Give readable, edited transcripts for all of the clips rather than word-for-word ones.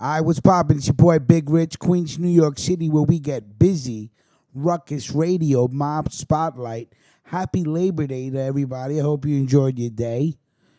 I was popping. It's your boy Big Rich, Queens, New York City, where we get busy. Ruckus Radio, Mob Spotlight. Happy Labor Day to everybody. I hope you enjoyed your day.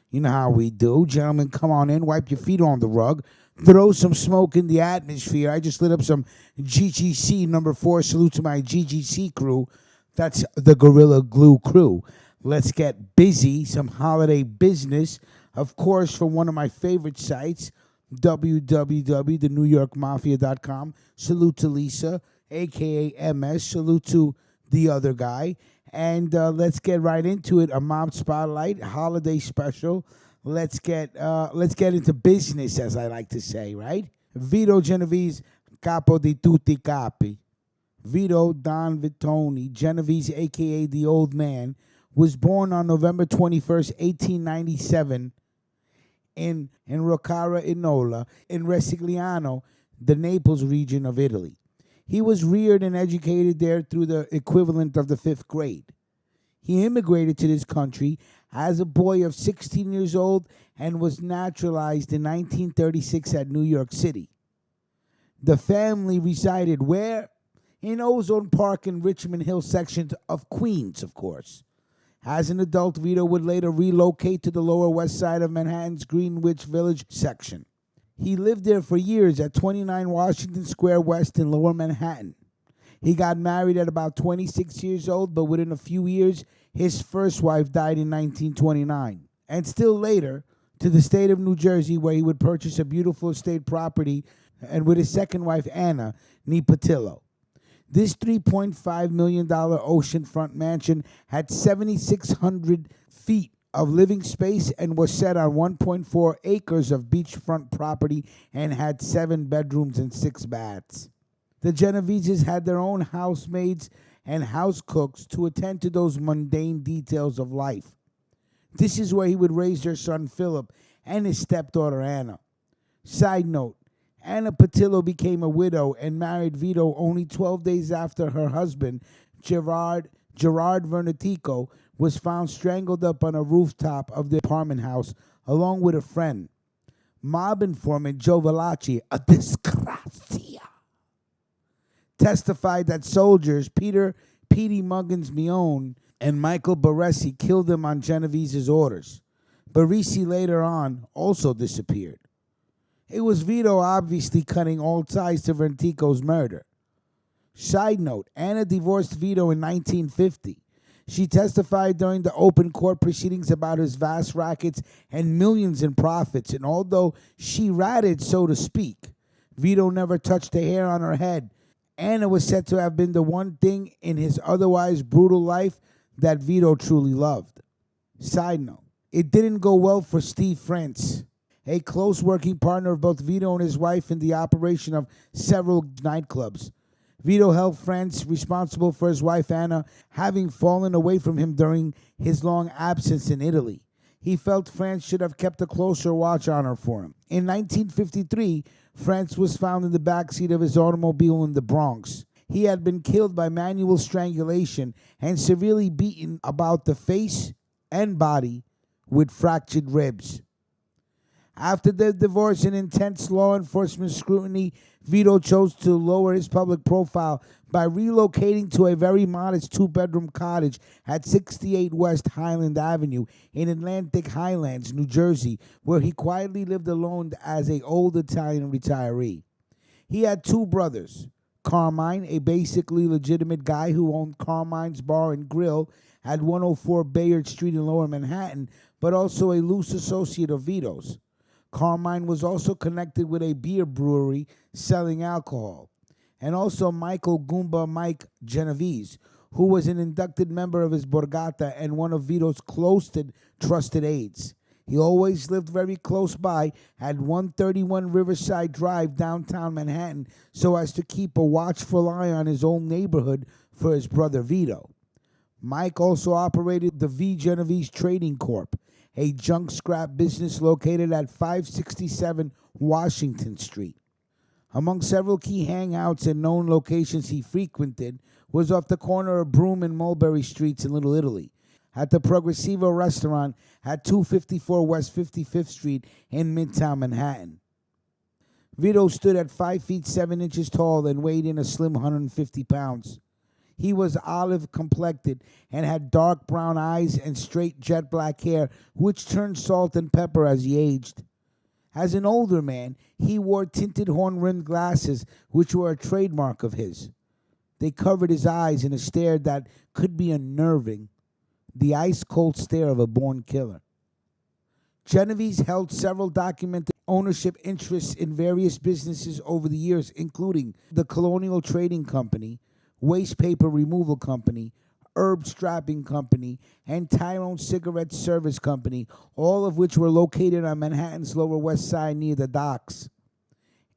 You know how we do. Gentlemen, come on in, wipe your feet on the rug, throw some smoke in the atmosphere. I just lit up some GGC number 4. Salute to my GGC crew. That's the Gorilla Glue crew. Let's get busy. Some holiday business. Of course, from one of my favorite sites, www.thenewyorkmafia.com. Salute to Lisa, a.k.a. MS. Salute to the other guy. And let's get right into it. A Mob Spotlight, holiday special. Let's get into business, as I like to say, right? Vito Genovese, Capo di tutti Capi. Vito Don Vitoni, Genovese, a.k.a. the Old Man, was born on November 21st, 1897, in Roccara Inola, in Resigliano, the Naples region of Italy. He was reared and educated there through the equivalent of the 5th grade. He immigrated to this country as a boy of 16 years old and was naturalized in 1936 at New York City. The family resided where? In Ozone Park and Richmond Hill sections of Queens, of course. As an adult, Vito would later relocate to the Lower West Side of Manhattan's Greenwich Village section. He lived there for years at 29 Washington Square West in Lower Manhattan. He got married at about 26 years old, but within a few years, his first wife died in 1929. And still later, to the state of New Jersey, where he would purchase a beautiful estate property and with his second wife, Anna Nipotillo. This $3.5 million oceanfront mansion had 7,600 feet of living space and was set on 1.4 acres of beachfront property and had 7 bedrooms and 6 baths. The Genoveses had their own housemaids and house cooks to attend to those mundane details of life. This is where he would raise their son Philip and his stepdaughter Anna. Side note, Anna Patillo became a widow and married Vito only 12 days after her husband, Gerard Vernatico, was found strangled up on a rooftop of the apartment house along with a friend. Mob informant Joe Valachi, a disgrazia, testified that soldiers Petey Muggins Mione and Michael Baresi killed them on Genovese's orders. Baresi later on also disappeared. It was Vito obviously cutting all ties to Vernatico's murder. Side note, Anna divorced Vito in 1950. She testified during the open court proceedings about his vast rackets and millions in profits, and although she ratted, so to speak, Vito never touched a hair on her head. Anna was said to have been the one thing in his otherwise brutal life that Vito truly loved. Side note, it didn't go well for Steve France, a close working partner of both Vito and his wife in the operation of several nightclubs. Vito held France responsible for his wife Anna having fallen away from him during his long absence in Italy. He felt France should have kept a closer watch on her for him. In 1953, France was found in the backseat of his automobile in the Bronx. He had been killed by manual strangulation and severely beaten about the face and body with fractured ribs. After their divorce and intense law enforcement scrutiny, Vito chose to lower his public profile by relocating to a very modest 2-bedroom cottage at 68 West Highland Avenue in Atlantic Highlands, New Jersey, where he quietly lived alone as an old Italian retiree. He had 2 brothers, Carmine, a basically legitimate guy who owned Carmine's Bar and Grill at 104 Bayard Street in Lower Manhattan, but also a loose associate of Vito's. Carmine was also connected with a beer brewery selling alcohol. And also Michael Goomba Mike Genovese, who was an inducted member of his Borgata and one of Vito's closest trusted aides. He always lived very close by at 131 Riverside Drive, downtown Manhattan, so as to keep a watchful eye on his own neighborhood for his brother Vito. Mike also operated the V. Genovese Trading Corp., a junk scrap business located at 567 Washington Street. Among several key hangouts and known locations he frequented was off the corner of Broome and Mulberry Streets in Little Italy, at the Progressivo restaurant at 254 West 55th Street in Midtown Manhattan. Vito stood at 5 feet 7 inches tall and weighed in a slim 150 pounds. He was olive complected and had dark brown eyes and straight jet black hair, which turned salt and pepper as he aged. As an older man, he wore tinted horn-rimmed glasses, which were a trademark of his. They covered his eyes in a stare that could be unnerving, the ice-cold stare of a born killer. Genovese held several documented ownership interests in various businesses over the years, including the Colonial Trading Company, Waste Paper Removal Company, Herb Strapping Company, and Tyrone Cigarette Service Company, all of which were located on Manhattan's Lower West Side near the docks.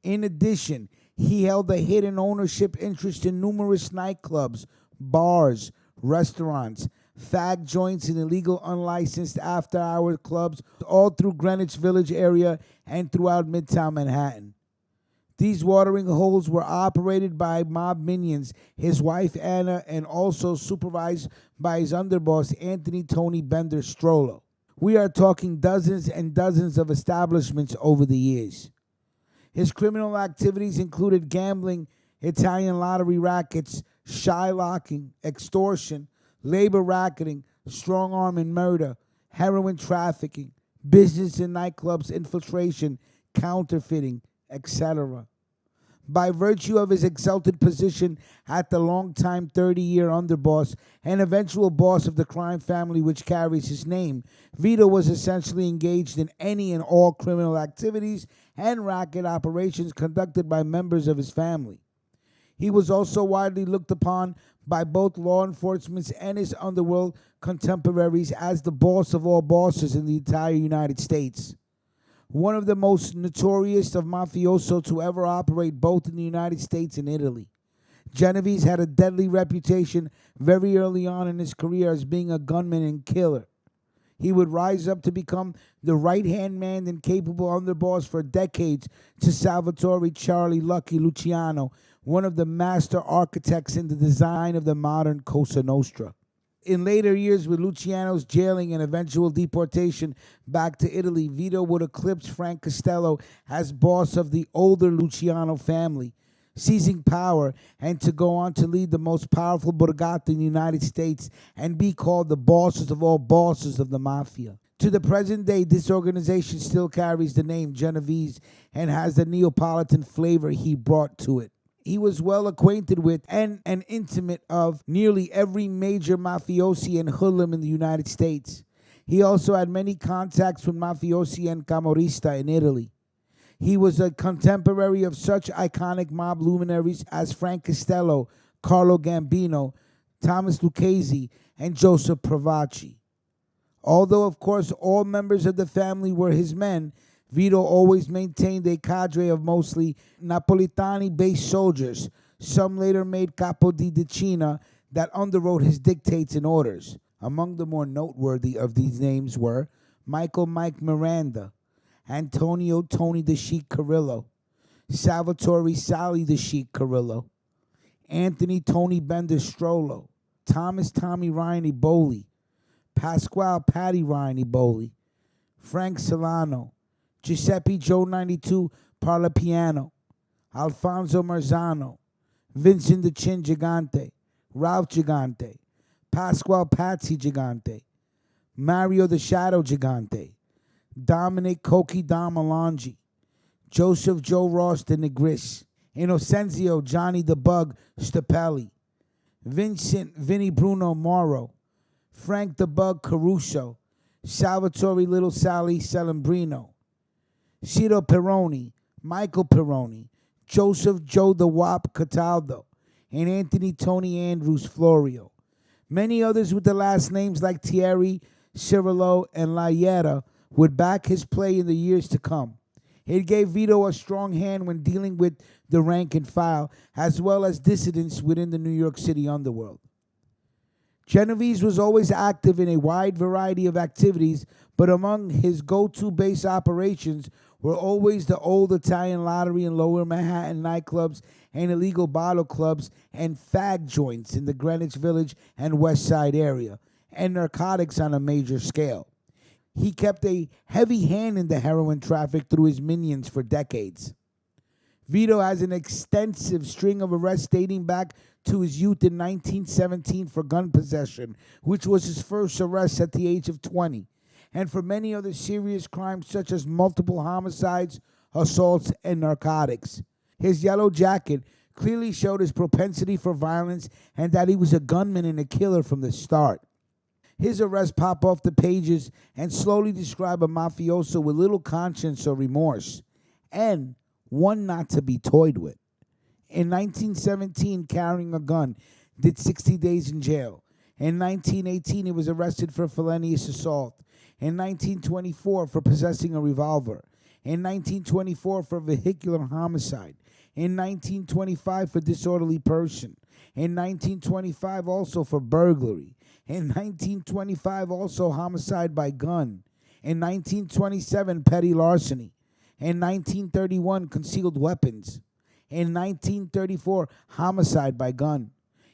In addition, he held a hidden ownership interest in numerous nightclubs, bars, restaurants, fag joints, and illegal unlicensed after-hour clubs all through Greenwich Village area and throughout Midtown Manhattan. These watering holes were operated by mob minions, his wife Anna, and also supervised by his underboss Anthony Tony Bender Strollo. We are talking dozens and dozens of establishments over the years. His criminal activities included gambling, Italian lottery rackets, shylocking, extortion, labor racketing, strong-arm and murder, heroin trafficking, business and nightclubs infiltration, counterfeiting, etc. By virtue of his exalted position at the long-time 30-year underboss and eventual boss of the crime family which carries his name, Vito was essentially engaged in any and all criminal activities and racket operations conducted by members of his family. He was also widely looked upon by both law enforcement and his underworld contemporaries as the boss of all bosses in the entire United States. One of the most notorious of mafioso to ever operate both in the United States and Italy. Genovese had a deadly reputation very early on in his career as being a gunman and killer. He would rise up to become the right-hand man and capable underboss for decades to Salvatore Charlie Lucky Luciano, one of the master architects in the design of the modern Cosa Nostra. In later years, with Luciano's jailing and eventual deportation back to Italy, Vito would eclipse Frank Costello as boss of the older Luciano family, seizing power and to go on to lead the most powerful borgata in the United States and be called the bosses of all bosses of the mafia. To the present day, this organization still carries the name Genovese and has the Neapolitan flavor he brought to it. He was well acquainted with and an intimate of nearly every major mafiosi and hoodlum in the United States. He also had many contacts with mafiosi and camorrista in Italy. He was a contemporary of such iconic mob luminaries as Frank Costello, Carlo Gambino, Thomas Lucchese, and Joseph Provaci. Although, of course, all members of the family were his men, Vito always maintained a cadre of mostly Napolitani-based soldiers. Some later made Capo di Decina that underwrote his dictates and orders. Among the more noteworthy of these names were Michael Mike Miranda, Antonio Tony the Sheik Carrillo, Salvatore Sally the Sheik Carrillo, Anthony Tony Bender Strollo, Thomas Tommy Ryan Eboli, Pasquale Patty Ryan Eboli, Frank Solano, Giuseppe Joe 92 Parlapiano, Alfonso Marzano, Vincent the Chin Gigante, Ralph Gigante, Pasquale Patsy Gigante, Mario the Shadow Gigante, Dominic Coqui Dom Alongi, Joseph Joe Ross de Negris, Innocenzio Johnny the Bug Stapelli, Vincent Vinny Bruno Morrow, Frank the Bug Caruso, Salvatore Little Sally Celembrino, Ciro Peroni, Michael Peroni, Joseph Joe the Wop Cataldo, and Anthony Tony Andrews Florio. Many others with the last names like Thierry, Cirillo, and Laieta would back his play in the years to come. It gave Vito a strong hand when dealing with the rank and file, as well as dissidents within the New York City underworld. Genovese was always active in a wide variety of activities, but among his go-to base operations were always the old Italian lottery in lower Manhattan nightclubs and illegal bottle clubs and fag joints in the Greenwich Village and West Side area, and narcotics on a major scale. He kept a heavy hand in the heroin traffic through his minions for decades. Vito has an extensive string of arrests dating back to his youth in 1917 for gun possession, which was his first arrest at the age of 20, and for many other serious crimes such as multiple homicides, assaults, and narcotics. His yellow jacket clearly showed his propensity for violence and that he was a gunman and a killer from the start. His arrests pop off the pages and slowly describe a mafioso with little conscience or remorse, and one not to be toyed with. In 1917, carrying a gun did 60 days in jail. In 1918, he was arrested for felonious assault. In 1924, for possessing a revolver. In 1924, for vehicular homicide. In 1925, for disorderly person. In 1925, also for burglary. In 1925, also homicide by gun. In 1927, petty larceny. In 1931, concealed weapons. In 1934, homicide by gun.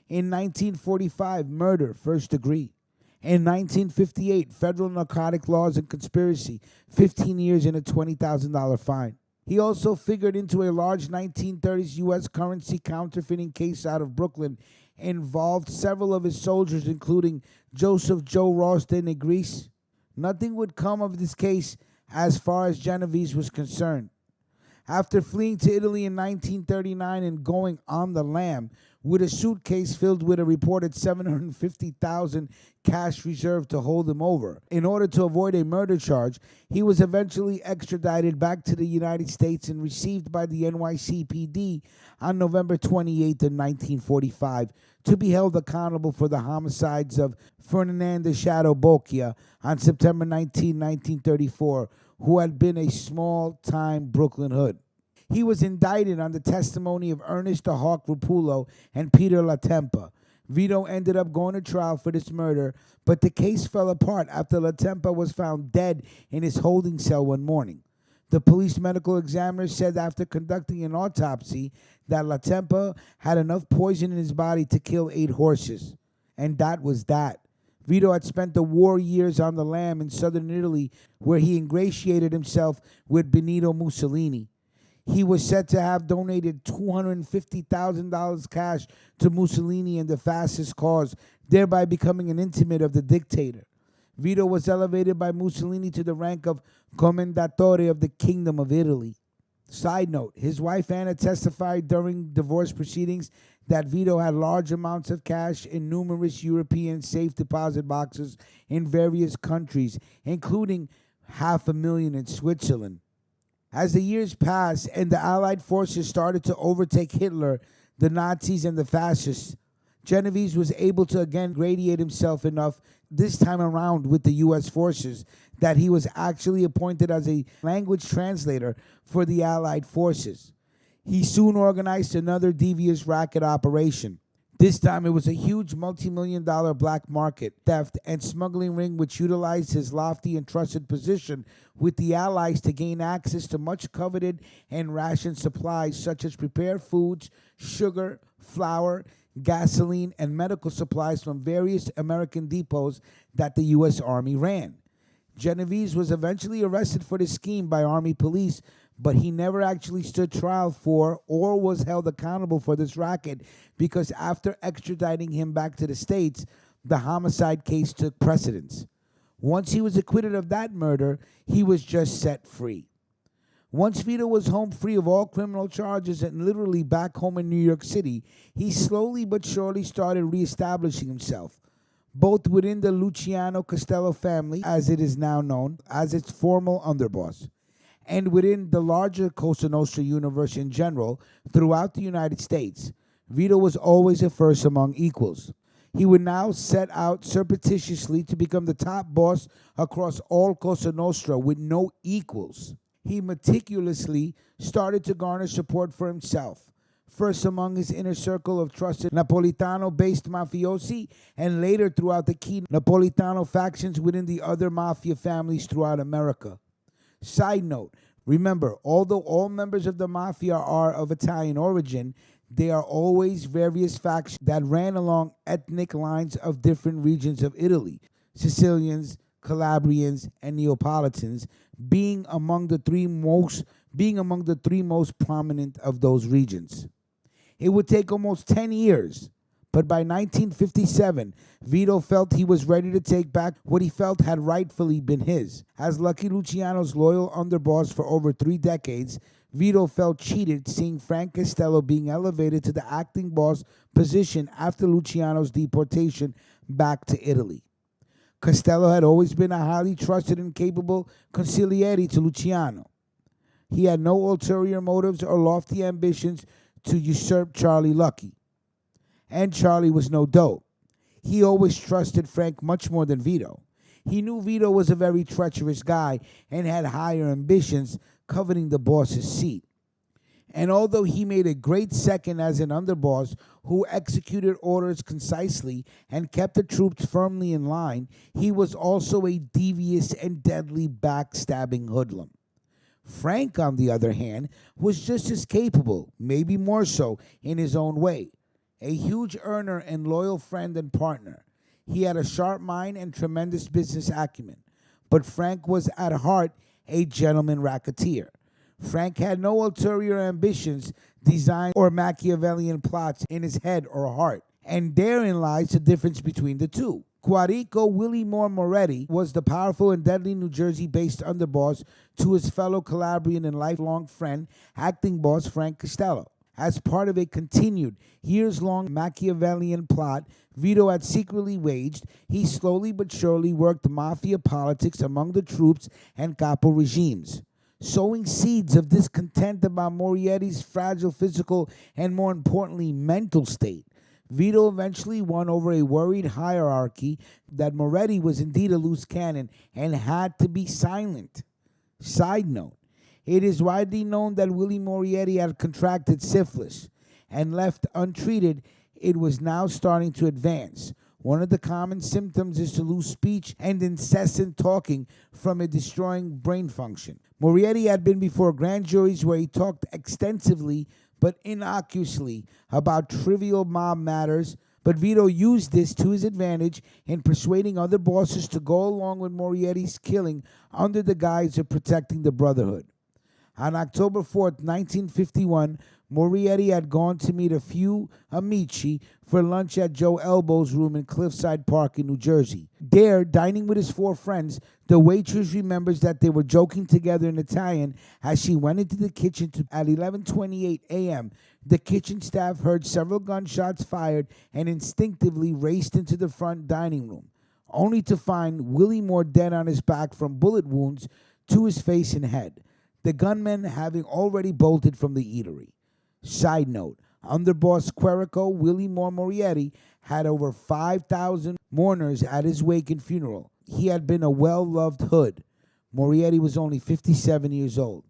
In 1945, murder, first degree. In 1958, federal narcotic laws and conspiracy, 15 years and a $20,000 fine. He also figured into a large 1930s U.S. currency counterfeiting case out of Brooklyn, involved several of his soldiers, including Joseph Joe Ross de Negris. Nothing would come of this case as far as Genovese was concerned. After fleeing to Italy in 1939 and going on the lam with a suitcase filled with a reported $750,000 cash reserve to hold him over, in order to avoid a murder charge, he was eventually extradited back to the United States and received by the NYCPD on November 28, 1945, to be held accountable for the homicides of Ferdinand de Shadow Bocchia on September 19, 1934, who had been a small-time Brooklyn hood. He was indicted on the testimony of Ernest the Hawk Rupullo and Peter Latempa. Vito ended up going to trial for this murder, but the case fell apart after Latempa was found dead in his holding cell one morning. The police medical examiner said after conducting an autopsy that Latempa had enough poison in his body to kill 8 horses. And that was that. Vito had spent the war years on the lam in southern Italy, where he ingratiated himself with Benito Mussolini. He was said to have donated $250,000 cash to Mussolini and the fascist cause, thereby becoming an intimate of the dictator. Vito was elevated by Mussolini to the rank of Commendatore of the Kingdom of Italy. Side note, his wife Anna testified during divorce proceedings that Vito had large amounts of cash in numerous European safe deposit boxes in various countries, including $500,000 in Switzerland. As the years passed and the Allied forces started to overtake Hitler, the Nazis, and the fascists, Genovese was able to again gradiate himself enough, this time around with the U.S. forces, that he was actually appointed as a language translator for the Allied forces. He soon organized another devious racket operation. This time it was a huge multi-million-dollar black market theft and smuggling ring which utilized his lofty and trusted position with the Allies to gain access to much coveted and rationed supplies such as prepared foods, sugar, flour, gasoline, and medical supplies from various American depots that the U.S. Army ran. Genovese was eventually arrested for this scheme by Army police, but he never actually stood trial for or was held accountable for this racket because after extraditing him back to the States, the homicide case took precedence. Once he was acquitted of that murder, he was just set free. Once Vito was home free of all criminal charges and literally back home in New York City, he slowly but surely started reestablishing himself, both within the Luciano Castello family, as it is now known, as its formal underboss, and within the larger Cosa Nostra universe in general throughout the United States. Vito was always a first among equals. He would now set out surreptitiously to become the top boss across all Cosa Nostra with no equals. He meticulously started to garner support for himself, first among his inner circle of trusted Napolitano-based mafiosi, and later throughout the key Napolitano factions within the other mafia families throughout America. Side note, remember, although all members of the mafia are of Italian origin, there are always various factions that ran along ethnic lines of different regions of Italy, Sicilians, Calabrians, and Neapolitans being among the 3 most being among the three most prominent of those regions. It would take almost 10 years, but by 1957, Vito felt he was ready to take back what he felt had rightfully been his. As Lucky Luciano's loyal underboss for over 3 decades, Vito felt cheated seeing Frank Costello being elevated to the acting boss position after Luciano's deportation back to Italy. Costello had always been a highly trusted and capable consigliere to Luciano. He had no ulterior motives or lofty ambitions to usurp Charlie Lucky. And Charlie was no dope. He always trusted Frank much more than Vito. He knew Vito was a very treacherous guy and had higher ambitions, coveting the boss's seat. And although he made a great second as an underboss who executed orders concisely and kept the troops firmly in line, he was also a devious and deadly backstabbing hoodlum. Frank, on the other hand, was just as capable, maybe more so, in his own way. A huge earner and loyal friend and partner. He had a sharp mind and tremendous business acumen. But Frank was at heart a gentleman racketeer. Frank had no ulterior ambitions, design, or Machiavellian plots in his head or heart. And therein lies the difference between the two. Quarico Willie Moore Moretti was the powerful and deadly New Jersey-based underboss to his fellow Calabrian and lifelong friend, acting boss Frank Costello. As part of a continued, years-long Machiavellian plot Vito had secretly waged, he slowly but surely worked mafia politics among the troops and Capo regimes, sowing seeds of discontent about Morietti's fragile physical and, more importantly, mental state. Vito eventually won over a worried hierarchy that Moretti was indeed a loose cannon and had to be silent. Side note, it is widely known that Willie Moretti had contracted syphilis, and left untreated, it was now starting to advance. One of the common symptoms is to lose speech and incessant talking from it destroying brain function. Moretti had been before grand juries where he talked extensively but innocuously about trivial mob matters, but Vito used this to his advantage in persuading other bosses to go along with Morietti's killing under the guise of protecting the Brotherhood. On October 4th, 1951, Moriarty had gone to meet a few amici for lunch at Joe Elbow's room in Cliffside Park in New Jersey. There, dining with his 4 friends, the waitress remembers that they were joking together in Italian as she went into the kitchen at 11:28 a.m. The kitchen staff heard several gunshots fired and instinctively raced into the front dining room, only to find Willie Moore dead on his back from bullet wounds to his face and head, the gunman having already bolted from the eatery. Side note, underboss Querico Willie Moore Moretti had over 5,000 mourners at his wake and funeral. He had been a well-loved hood. Moretti was only 57 years old.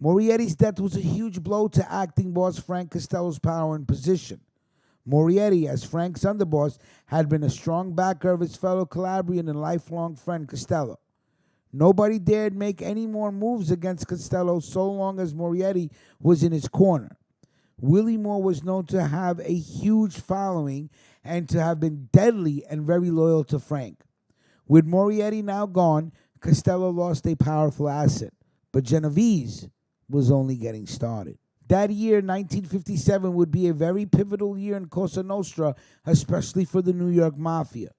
Morietti's death was a huge blow to acting boss Frank Costello's power and position. Moretti, as Frank's underboss, had been a strong backer of his fellow Calabrian and lifelong friend Costello. Nobody dared make any more moves against Costello so long as Moretti was in his corner. Willie Moore was known to have a huge following and to have been deadly and very loyal to Frank. With Moretti now gone, Costello lost a powerful asset, but Genovese was only getting started. That year, 1957, would be a very pivotal year in Cosa Nostra, especially for the New York Mafia.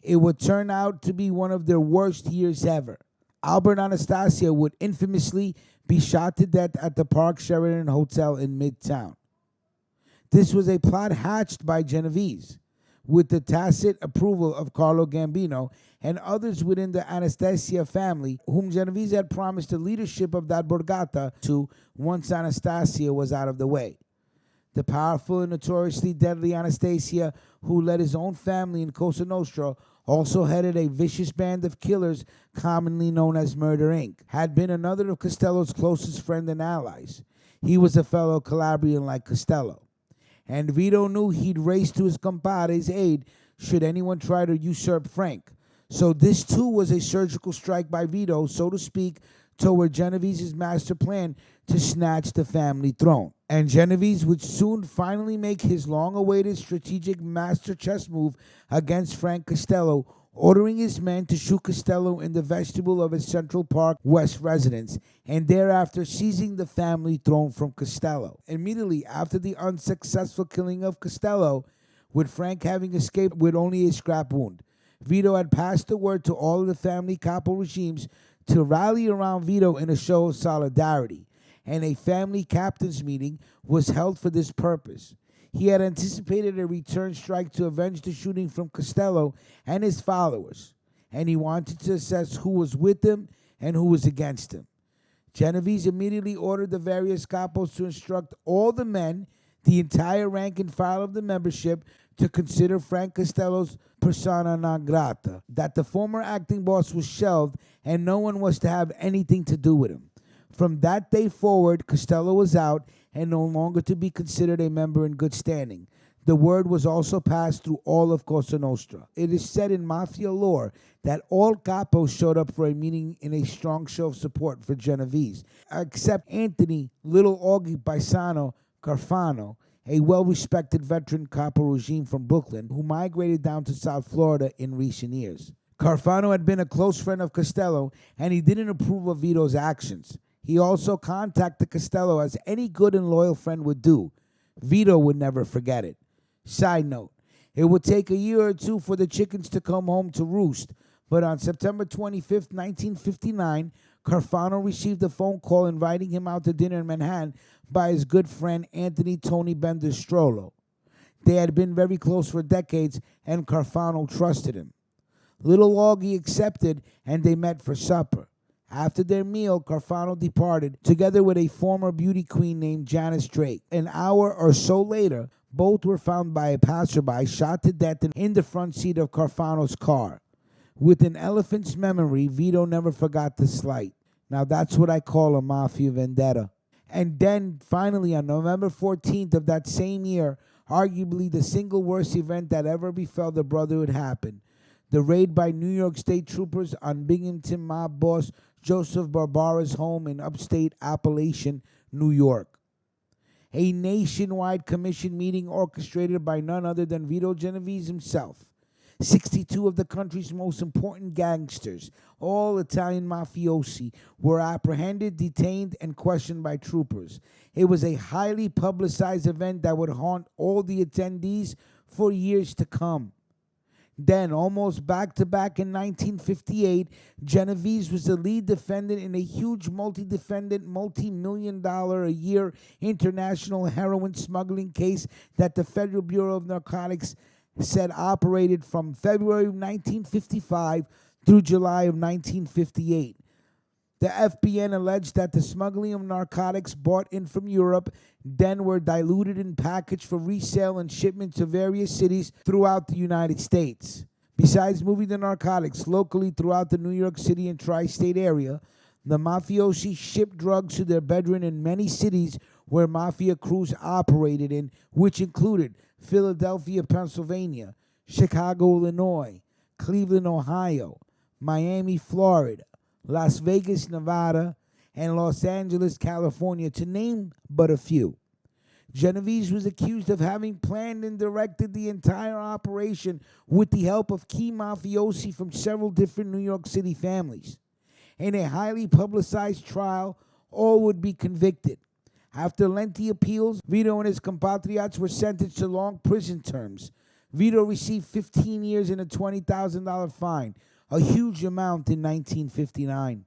It would turn out to be one of their worst years ever. Albert Anastasia would infamously be shot to death at the Park Sheraton Hotel in Midtown. This was a plot hatched by Genovese, with the tacit approval of Carlo Gambino and others within the Anastasia family, whom Genovese had promised the leadership of that borgata to once Anastasia was out of the way. The powerful and notoriously deadly Anastasia, who led his own family in Cosa Nostra, also headed a vicious band of killers commonly known as Murder Inc., had been another of Costello's closest friends and allies. He was a fellow Calabrian like Costello, and Vito knew he'd race to his compadre's aid should anyone try to usurp Frank. So this too was a surgical strike by Vito, so to speak, toward Genovese's master plan to snatch the family throne. And Genovese would soon finally make his long-awaited strategic master chess move against Frank Costello, ordering his men to shoot Costello in the vestibule of his Central Park West residence, and thereafter seizing the family throne from Costello. Immediately after the unsuccessful killing of Costello, with Frank having escaped with only a scrap wound, Vito had passed the word to all of the family Capo regimes to rally around Vito in a show of solidarity, and a family captains meeting was held for this purpose. He had anticipated a return strike to avenge the shooting from Costello and his followers, and he wanted to assess who was with him and who was against him. Genovese immediately ordered the various capos to instruct all the men, the entire rank and file of the membership, to consider Frank Costello's persona non grata, that the former acting boss was shelved and no one was to have anything to do with him. From that day forward, Costello was out and no longer to be considered a member in good standing. The word was also passed through all of Cosa Nostra. It is said in mafia lore that all capos showed up for a meeting in a strong show of support for Genovese, except Anthony Little Augie Paisano Carfano, a well-respected veteran capo regime from Brooklyn who migrated down to South Florida in recent years. Carfano had been a close friend of Costello, and he didn't approve of Vito's actions. He also contacted Costello as any good and loyal friend would do. Vito would never forget it. Side note, it would take a year or two for the chickens to come home to roost, but on September 25th, 1959, Carfano received a phone call inviting him out to dinner in Manhattan by his good friend Anthony Tony Bender Strollo. They had been very close for decades, and Carfano trusted him. Little Augie accepted, and they met for supper. After their meal, Carfano departed, together with a former beauty queen named Janice Drake. An hour or so later, both were found by a passerby shot to death in the front seat of Carfano's car. With an elephant's memory, Vito never forgot the slight. Now that's what I call a mafia vendetta. And then, finally, on November 14th of that same year, arguably the single worst event that ever befell the Brotherhood happened. The raid by New York State troopers on Binghamton mob boss Joseph Barbara's home in upstate Appalachian, New York. A nationwide commission meeting orchestrated by none other than Vito Genovese himself. 62 of the country's most important gangsters, all Italian mafiosi, were apprehended, detained, and questioned by troopers. It was a highly publicized event that would haunt all the attendees for years to come. Then, almost back-to-back in 1958, Genovese was the lead defendant in a huge multi-defendant, multi-million-dollar-a-year international heroin smuggling case that the Federal Bureau of Narcotics said operated from February of 1955 through July of 1958. The FBN alleged that the smuggling of narcotics bought in from Europe then were diluted and packaged for resale and shipment to various cities throughout the United States. Besides moving the narcotics locally throughout the New York City and tri-state area, the mafiosi shipped drugs to their brethren in many cities where mafia crews operated in, which included Philadelphia, Pennsylvania, Chicago, Illinois, Cleveland, Ohio, Miami, Florida, Las Vegas, Nevada, and Los Angeles, California, to name but a few. Genovese was accused of having planned and directed the entire operation with the help of key mafiosi from several different New York City families. In a highly publicized trial, all would be convicted. After lengthy appeals, Vito and his compatriots were sentenced to long prison terms. Vito received 15 years and a $20,000 fine, a huge amount in 1959.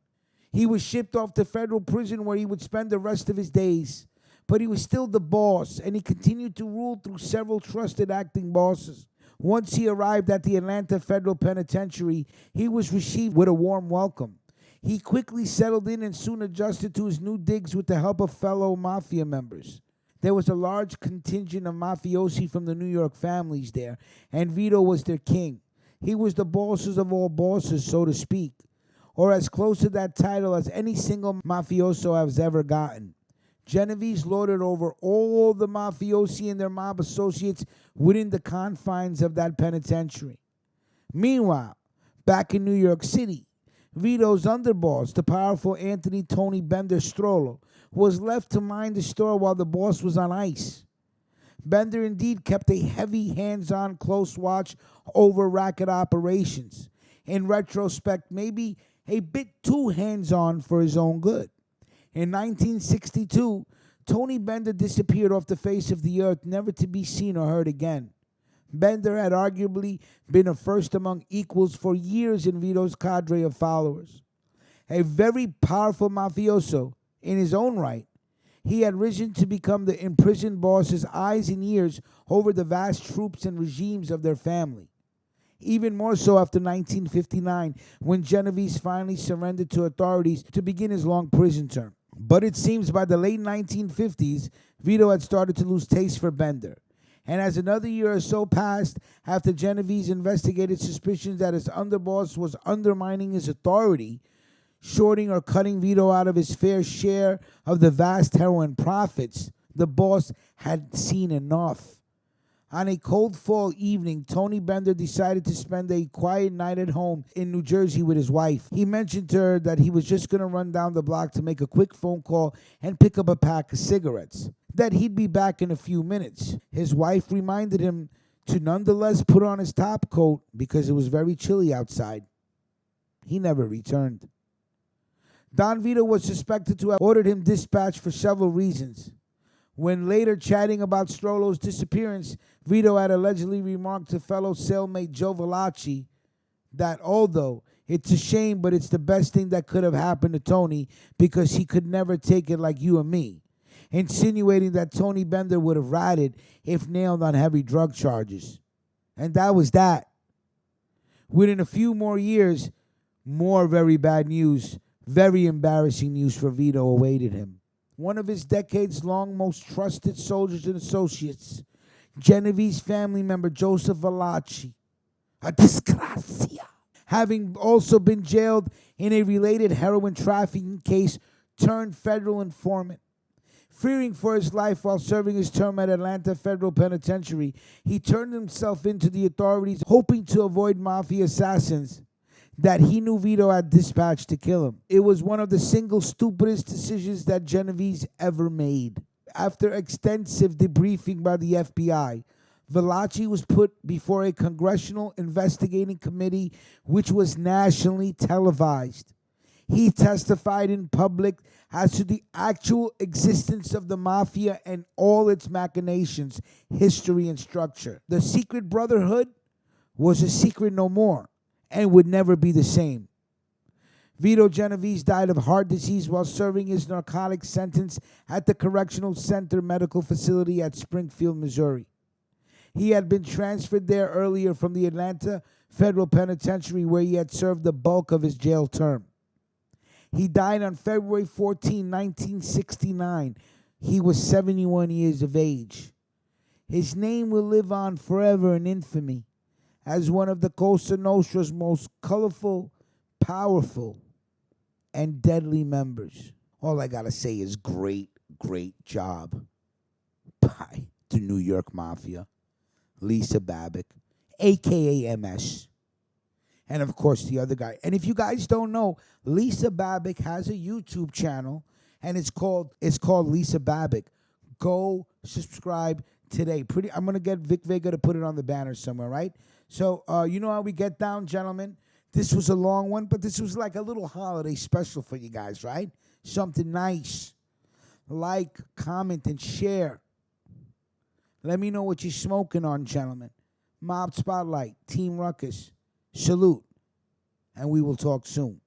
He was shipped off to federal prison where he would spend the rest of his days. But he was still the boss, and he continued to rule through several trusted acting bosses. Once he arrived at the Atlanta Federal Penitentiary, he was received with a warm welcome. He quickly settled in and soon adjusted to his new digs with the help of fellow mafia members. There was a large contingent of mafiosi from the New York families there, and Vito was their king. He was the bosses of all bosses, so to speak, or as close to that title as any single mafioso has ever gotten. Genovese lorded over all the mafiosi and their mob associates within the confines of that penitentiary. Meanwhile, back in New York City, Vito's underboss, the powerful Anthony Tony Bender Strollo, was left to mind the store while the boss was on ice. Bender indeed kept a heavy hands-on close watch over racket operations. in retrospect, maybe a bit too hands-on for his own good. In 1962, Tony Bender disappeared off the face of the earth, never to be seen or heard again. Bender had arguably been a first among equals for years in Vito's cadre of followers. A very powerful mafioso in his own right, he had risen to become the imprisoned boss's eyes and ears over the vast troops and regimes of their family. Even more so after 1959, when Genovese finally surrendered to authorities to begin his long prison term. But it seems by the late 1950s, Vito had started to lose taste for Bender. And as another year or so passed, after Genovese investigated suspicions that his underboss was undermining his authority, shorting or cutting Vito out of his fair share of the vast heroin profits, the boss had seen enough. On a cold fall evening, Tony Bender decided to spend a quiet night at home in New Jersey with his wife. He mentioned to her that he was just going to run down the block to make a quick phone call and pick up a pack of cigarettes, that he'd be back in a few minutes. His wife reminded him to nonetheless put on his top coat because it was very chilly outside. He never returned. Don Vito was suspected to have ordered him dispatched for several reasons. When later chatting about Strollo's disappearance, Vito had allegedly remarked to fellow cellmate Joe Valachi that although it's a shame, but it's the best thing that could have happened to Tony because he could never take it like you and me, insinuating that Tony Bender would have ratted if nailed on heavy drug charges. And that was that. Within a few more years, more very bad news, very embarrassing news for Vito awaited him. One of his decades-long most trusted soldiers and associates, Genovese family member Joseph Valachi, a disgrazia, having also been jailed in a related heroin trafficking case, turned federal informant. Fearing for his life while serving his term at Atlanta Federal Penitentiary, he turned himself into the authorities, hoping to avoid mafia assassins that he knew Vito had dispatched to kill him. It was one of the single stupidest decisions that Genovese ever made. After extensive debriefing by the FBI, Valachi was put before a congressional investigating committee which was nationally televised. He testified in public as to the actual existence of the mafia and all its machinations, history, and structure. The secret brotherhood was a secret no more and would never be the same. Vito Genovese died of heart disease while serving his narcotics sentence at the Correctional Center Medical Facility at Springfield, Missouri. He had been transferred there earlier from the Atlanta Federal Penitentiary where he had served the bulk of his jail term. He died on February 14, 1969. He was 71 years of age. His name will live on forever in infamy as one of the Cosa Nostra's most colorful, powerful, and deadly members. All I gotta say is great, great job by the New York Mafia, Lisa Babbitt, a.k.a. MS, and of course the other guy. And if you guys don't know, Lisa Babbitt has a YouTube channel, and it's called Lisa Babbitt. Go subscribe today. I'm gonna get Vic Vega to put it on the banner somewhere, right? So you know how we get down, gentlemen. This was a long one, but this was like a little holiday special for you guys, right? Something nice. Like, comment, and share. Let me know what you're smoking on, gentlemen. Mob Spotlight, Team Ruckus, salute, and we will talk soon.